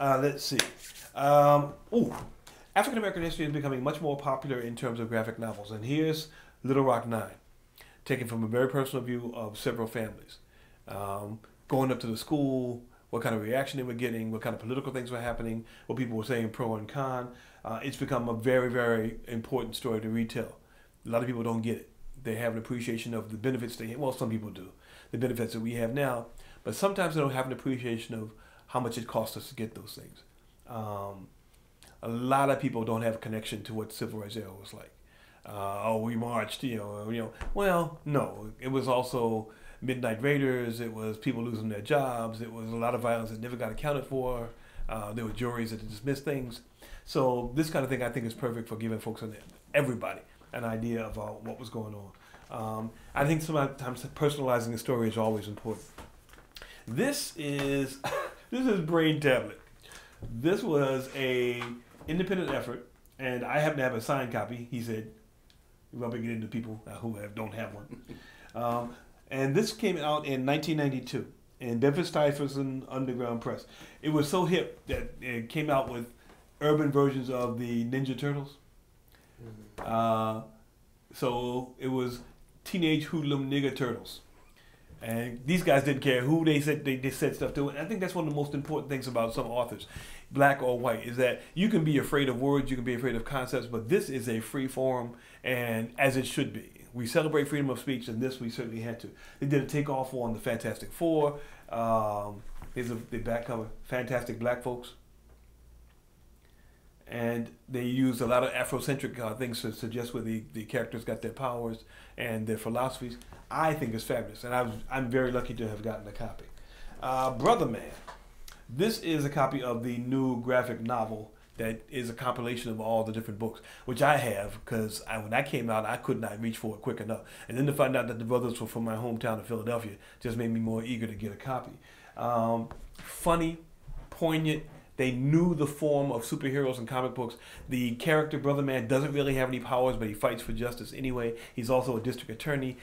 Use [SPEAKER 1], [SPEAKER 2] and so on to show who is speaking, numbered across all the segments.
[SPEAKER 1] Let's see. Ooh, African American history is becoming much more popular in terms of graphic novels. And here's Little Rock Nine, taken from a very personal view of several families. Going up to the school, what kind of reaction they were getting, what kind of political things were happening, what people were saying pro and con. It's become a very, very important story to retell. A lot of people don't get it. They have an appreciation of the benefits they have. Well, some people do, the benefits that we have now, but sometimes they don't have an appreciation of how much it cost us to get those things. A lot of people don't have a connection to what the Civil Rights era was like. Oh, we marched, Well, no, it was also midnight raiders. It was people losing their jobs. It was a lot of violence that never got accounted for. There were juries that dismissed things. So this kind of thing I think is perfect for giving folks everybody an idea of what was going on. I think sometimes personalizing the story is always important. This is Brain Tablet. This was a independent effort, and I happen to have a signed copy. He said, rubbing it into people who don't have one. And this came out in 1992 in Bedford-Stuyvesant Underground Press. It was so hip that it came out with urban versions of the Ninja Turtles. So it was Teenage Hoodlum Nigger Turtles. And these guys didn't care who they said stuff to. And I think that's one of the most important things about some authors, black or white, is that you can be afraid of words, you can be afraid of concepts, but this is a free form, and as it should be. We celebrate freedom of speech, and this we certainly had to. They did a takeoff on the Fantastic Four. Here's the back cover, Fantastic Black Folks. And they used a lot of Afrocentric things to suggest where the characters got their powers and their philosophies. I think it's fabulous, and I'm very lucky to have gotten a copy. Brother Man. This is a copy of the new graphic novel that is a compilation of all the different books, which I have because when I came out, I could not reach for it quick enough. And then to find out that the brothers were from my hometown of Philadelphia just made me more eager to get a copy. Funny, poignant. They knew the form of superheroes and comic books. The character, Brother Man, doesn't really have any powers, but he fights for justice anyway. He's also a district attorney.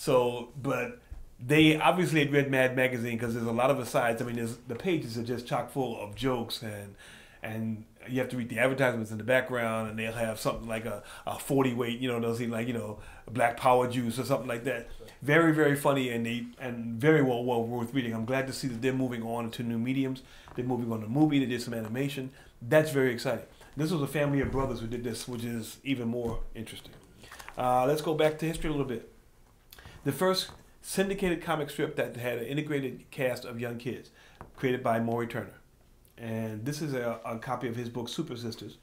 [SPEAKER 1] But they obviously had read Mad Magazine because there's a lot of asides. I mean, the pages are just chock full of jokes, and you have to read the advertisements in the background, and they'll have something like a 40 weight, they'll see like, black power juice or something like that. Very, very funny, and very well worth reading. I'm glad to see that they're moving on to new mediums. They're moving on to movie. They did some animation. That's very exciting. This was a family of brothers who did this, which is even more interesting. Let's go back to history a little bit. The first syndicated comic strip that had an integrated cast of young kids, created by Maury Turner. And this is a copy of his book, Super Sisters,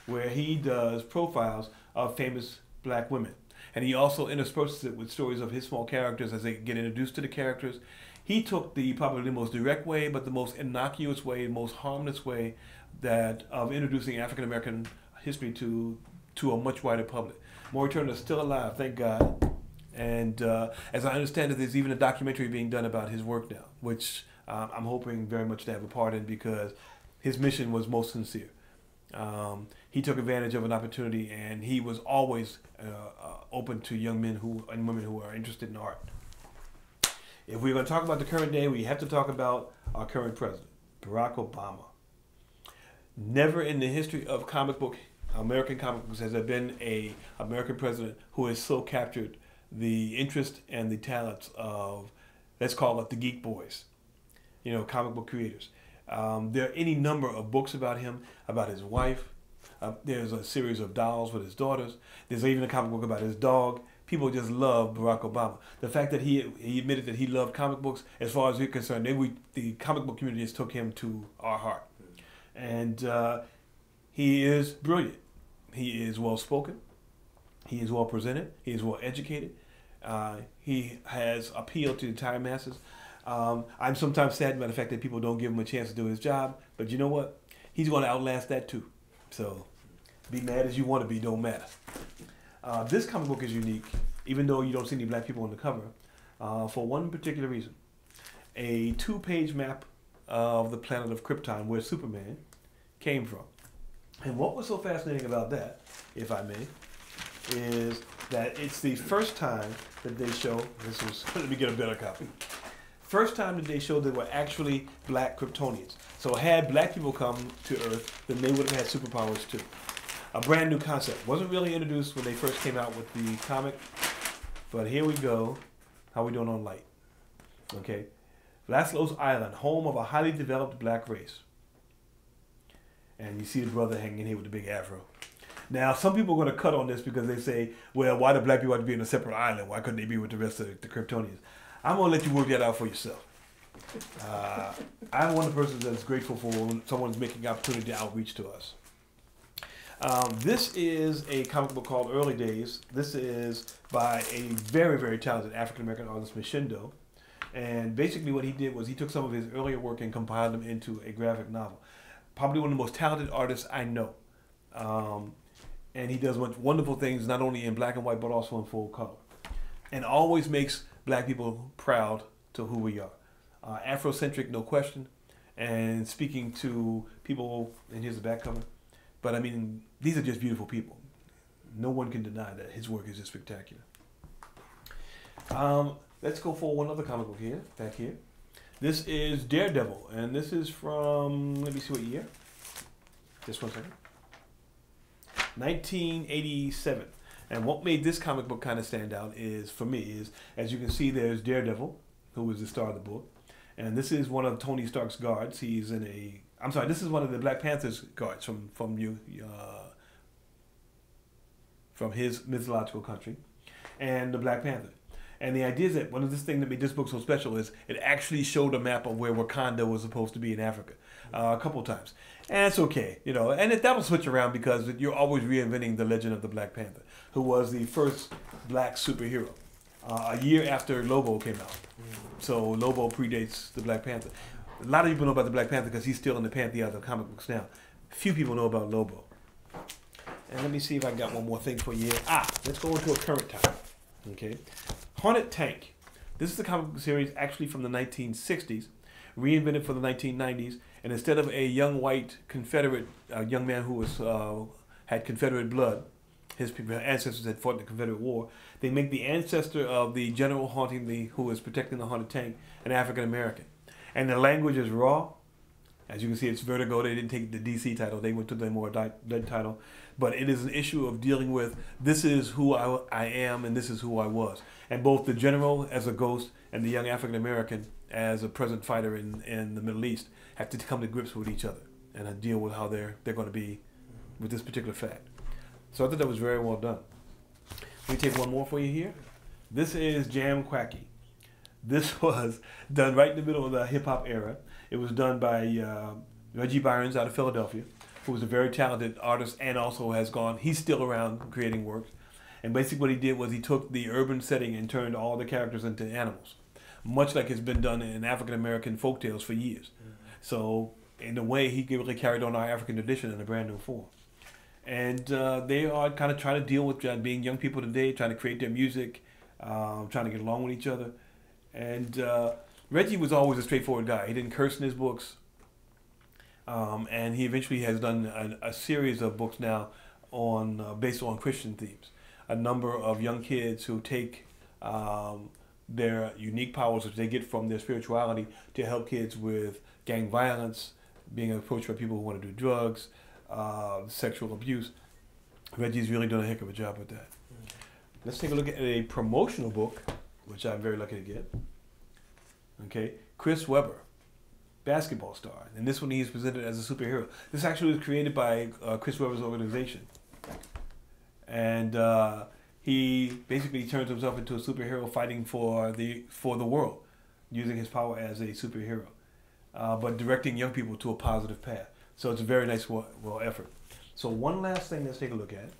[SPEAKER 1] where he does profiles of famous black women. And he also intersperses it with stories of his small characters as they get introduced to the characters. He took probably the most direct way, but the most innocuous way, most harmless way of introducing African American history to a much wider public. Maury Turner is still alive, thank God. And as I understand it, there's even a documentary being done about his work now, which I'm hoping very much to have a part in because his mission was most sincere. He took advantage of an opportunity, and he was always open to young men and women who are interested in art. If we're going to talk about the current day, we have to talk about our current president, Barack Obama. Never in the history of American comic books has there been an American president who has so captured the interest and the talents of, let's call it the geek boys, comic book creators. There are any number of books about him, about his wife. There's a series of dolls with his daughters. There's even a comic book about his dog. People just love Barack Obama. The fact that he admitted that he loved comic books, as far as we're concerned, the comic book community just took him to our heart. And he is brilliant. He is well spoken. He is well presented. He is well educated. He has appealed to the entire masses. I'm sometimes saddened by the fact that people don't give him a chance to do his job, but you know what? He's going to outlast that too. So be mad as you want to be, don't matter. This comic book is unique, even though you don't see any black people on the cover, for one particular reason. A 2-page map of the planet of Krypton, where Superman came from. And what was so fascinating about that, if I may, is that it's the first time that they show, let me get a better copy. First time that they showed there were actually black Kryptonians. So had black people come to Earth, then they would have had superpowers too. A brand new concept. Wasn't really introduced when they first came out with the comic, but here we go. How we doing on light? Okay. Laszlo's Island, home of a highly developed black race. And you see the brother hanging here with the big afro. Now, some people are going to cut on this because they say, well, why do black people have to be in a separate island? Why couldn't they be with the rest of the Kryptonians? I'm going to let you work that out for yourself. I'm one of the persons that's grateful for when someone's making opportunity to outreach to us. This is a comic book called Early Days. This is by a very, very talented African-American artist, Mishindo. And basically what he did was he took some of his earlier work and compiled them into a graphic novel. Probably one of the most talented artists I know. And he does wonderful things, not only in black and white, but also in full color. And always makes black people proud to who we are. Afrocentric, no question. And speaking to people, and here's the back cover. But I mean, these are just beautiful people. No one can deny that his work is just spectacular. Let's go for one other comic book here, back here. This is Daredevil, and this is from, let me see what year. Just 1 second. 1987. And what made this comic book kind of stand out is, for me, is, as you can see, there's Daredevil, who is the star of the book. And this is one of Tony Stark's guards. He's in a, I'm sorry, this is one of the Black Panther's guards from his mythological country, and the Black Panther. And the idea is that one of the things that made this book so special is it actually showed a map of where Wakanda was supposed to be in Africa a couple of times. And it's okay, you know, and that'll switch around because you're always reinventing the legend of the Black Panther, who was the first black superhero a year after Lobo came out. So Lobo predates the Black Panther. A lot of people know about the Black Panther because he's still in the pantheon of comic books now. Few people know about Lobo. And let me see if I got one more thing for you here. Let's go into a current time. Okay. Haunted Tank. This is a comic book series actually from the 1960s, reinvented for the 1990s, and instead of a young white Confederate, young man who was had Confederate blood, his ancestors had fought in the Confederate War, they make the ancestor of the general who is protecting the haunted tank an African American. And the language is raw. As you can see, it's Vertigo. They didn't take the DC title. They went to the more dead title. But it is an issue of dealing with, this is who I am and this is who I was. And both the general as a ghost and the young African American as a present fighter in the Middle East have to come to grips with each other and deal with how they're going to be with this particular fact. So I thought that was very well done. Let me take one more for you here. This is Jam Quacky. This was done right in the middle of the hip-hop era. It was done by Reggie Byron out of Philadelphia, who was a very talented artist and also he's still around creating work. And basically what he did was he took the urban setting and turned all the characters into animals, much like it's been done in African-American folktales for years. So in a way, he really carried on our African tradition in a brand new form. And they are kind of trying to deal with being young people today, trying to create their music, trying to get along with each other. And Reggie was always a straightforward guy. He didn't curse in his books. And he eventually has done a series of books now based on Christian themes. A number of young kids who take their unique powers, which they get from their spirituality, to help kids with gang violence, being approached by people who want to do drugs, sexual abuse. Reggie's really done a heck of a job with that. Let's take a look at a promotional book, which I'm very lucky to get. Okay, Chris Webber, basketball star. And this one he's presented as a superhero. This actually was created by Chris Webber's organization. And he basically turns himself into a superhero fighting for the world, using his power as a superhero, but directing young people to a positive path. So it's a very nice effort. So one last thing, let's take a look at.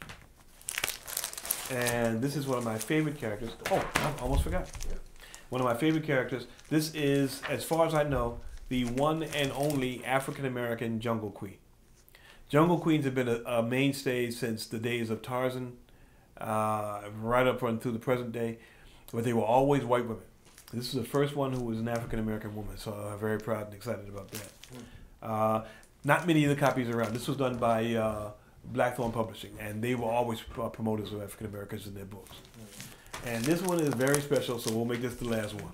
[SPEAKER 1] And this is one of my favorite characters. Oh, I almost forgot. One of my favorite characters. This is, as far as I know, the one and only African-American Jungle Queen. Jungle Queens have been a mainstay since the days of Tarzan, right up through the present day, but they were always white women. This is the first one who was an African-American woman, so I'm very proud and excited about that. Not many of the copies around. This was done by Blackthorn Publishing, and they were always promoters of African-Americans in their books. And this one is very special, so we'll make this the last one.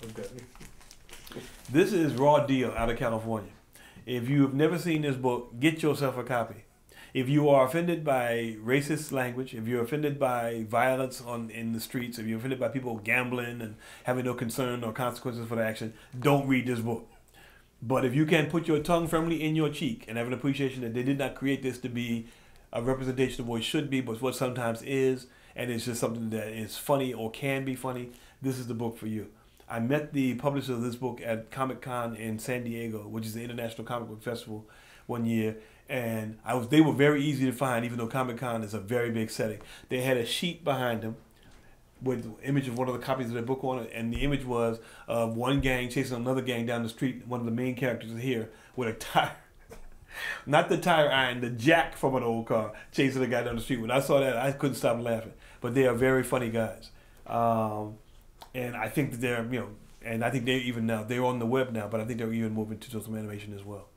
[SPEAKER 1] This is Raw Deal out of California. If you have never seen this book, get yourself a copy. If you are offended by racist language, if you're offended by violence in the streets, if you're offended by people gambling and having no concern or consequences for their action, don't read this book. But if you can put your tongue firmly in your cheek and have an appreciation that they did not create this to be a representation of what it should be, but what sometimes is, and it's just something that is funny or can be funny, this is the book for you. I met the publisher of this book at Comic-Con in San Diego, which is the International Comic Book Festival, one year, and they were very easy to find, even though Comic-Con is a very big setting. They had a sheet behind them with the image of one of the copies of their book on it, and the image was of one gang chasing another gang down the street. One of the main characters is here with a tire, not the tire iron, the jack from an old car, chasing a guy down the street. When I saw that, I couldn't stop laughing. But they are very funny guys. And I think that they're, and I think they're even now, they're on the web now, but I think they're even moving to some animation as well.